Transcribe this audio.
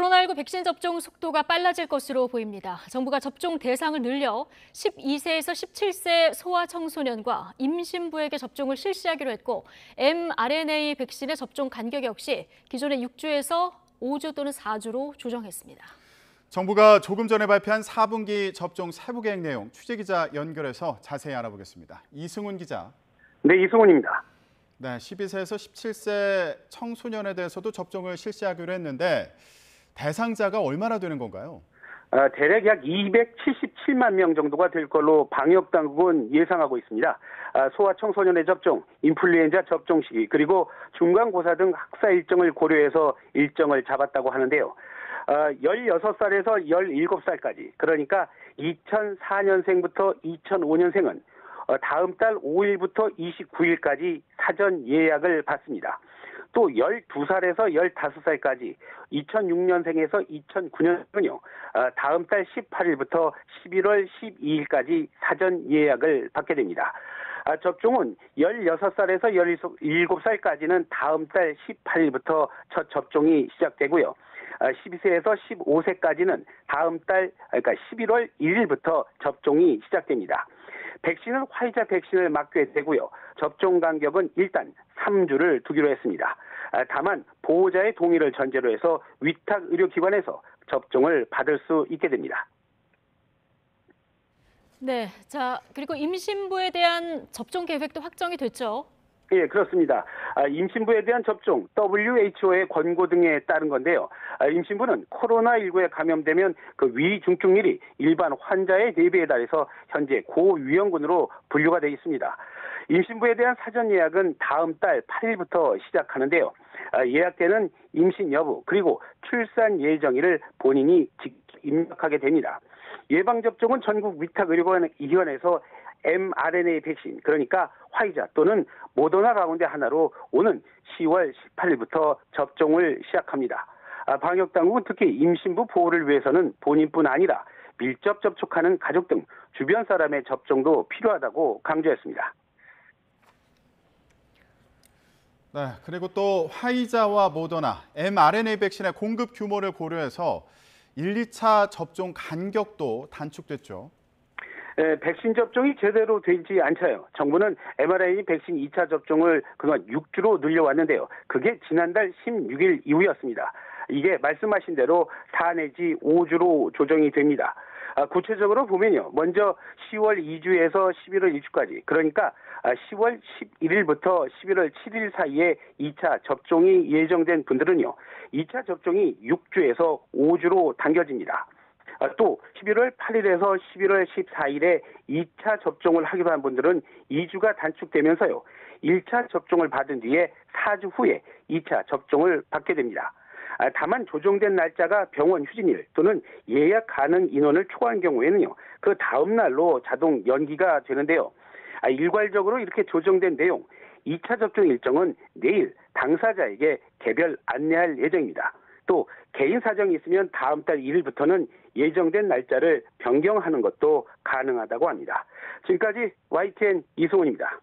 코로나19 백신 접종 속도가 빨라질 것으로 보입니다. 정부가 접종 대상을 늘려 12세에서 17세 소아청소년과 임신부에게 접종을 실시하기로 했고 mRNA 백신의 접종 간격 역시 기존의 6주에서 5주 또는 4주로 조정했습니다. 정부가 조금 전에 발표한 4분기 접종 세부 계획 내용 취재기자 연결해서 자세히 알아보겠습니다. 이승훈 기자. 네, 이승훈입니다. 네, 12세에서 17세 청소년에 대해서도 접종을 실시하기로 했는데 대상자가 얼마나 되는 건가요? 대략 약 277만 명 정도가 될 걸로 방역당국은 예상하고 있습니다. 소아청소년의 접종, 인플루엔자 접종 시기, 그리고 중간고사 등 학사 일정을 고려해서 일정을 잡았다고 하는데요. 16살에서 17살까지, 그러니까 2004년생부터 2005년생은 다음 달 5일부터 29일까지 사전 예약을 받습니다. 또 12살에서 15살까지 2006년생에서 2009년생은요. 다음 달 18일부터 11월 12일까지 사전 예약을 받게 됩니다. 접종은 16살에서 17살까지는 다음 달 18일부터 첫 접종이 시작되고요. 12세에서 15세까지는 다음 달, 그러니까 11월 1일부터 접종이 시작됩니다. 백신은 화이자 백신을 맞게 되고요. 접종 간격은 일단 3주를 두기로 했습니다. 다만 보호자의 동의를 전제로 해서 위탁 의료기관에서 접종을 받을 수 있게 됩니다. 네, 그리고 임신부에 대한 접종 계획도 확정이 됐죠? 예, 그렇습니다. 임신부에 대한 접종, WHO의 권고 등에 따른 건데요. 임신부는 코로나19에 감염되면 그 위중증률이 일반 환자의 4배에 달해서 현재 고위험군으로 분류가 되어 있습니다. 임신부에 대한 사전 예약은 다음 달 8일부터 시작하는데요. 예약 때는 임신 여부 그리고 출산 예정일을 본인이 직접 입력하게 됩니다. 예방접종은 전국 위탁의료기관에서 mRNA 백신, 그러니까 화이자 또는 모더나 가운데 하나로 오는 10월 18일부터 접종을 시작합니다. 방역당국은 특히 임신부 보호를 위해서는 본인뿐 아니라 밀접 접촉하는 가족 등 주변 사람의 접종도 필요하다고 강조했습니다. 네, 그리고 또 화이자와 모더나, mRNA 백신의 공급 규모를 고려해서 1, 2차 접종 간격도 단축됐죠. 백신 접종이 제대로 되지 않자요. 정부는 mRNA 백신 2차 접종을 그동안 6주로 늘려왔는데요. 그게 지난달 16일 이후였습니다. 이게 말씀하신 대로 4 내지 5주로 조정이 됩니다. 구체적으로 보면요. 먼저 10월 2주에서 11월 2주까지, 그러니까 10월 11일부터 11월 7일 사이에 2차 접종이 예정된 분들은요. 2차 접종이 6주에서 5주로 당겨집니다. 또 11월 8일에서 11월 14일에 2차 접종을 하기로 한 분들은 2주가 단축되면서요. 1차 접종을 받은 뒤에 4주 후에 2차 접종을 받게 됩니다. 다만 조정된 날짜가 병원 휴진일 또는 예약 가능 인원을 초과한 경우에는요. 그 다음 날로 자동 연기가 되는데요. 일괄적으로 이렇게 조정된 내용, 2차 접종 일정은 내일 당사자에게 개별 안내할 예정입니다. 또 개인 사정이 있으면 다음 달 1일부터는 예정된 날짜를 변경하는 것도 가능하다고 합니다. 지금까지 YTN 이승훈입니다.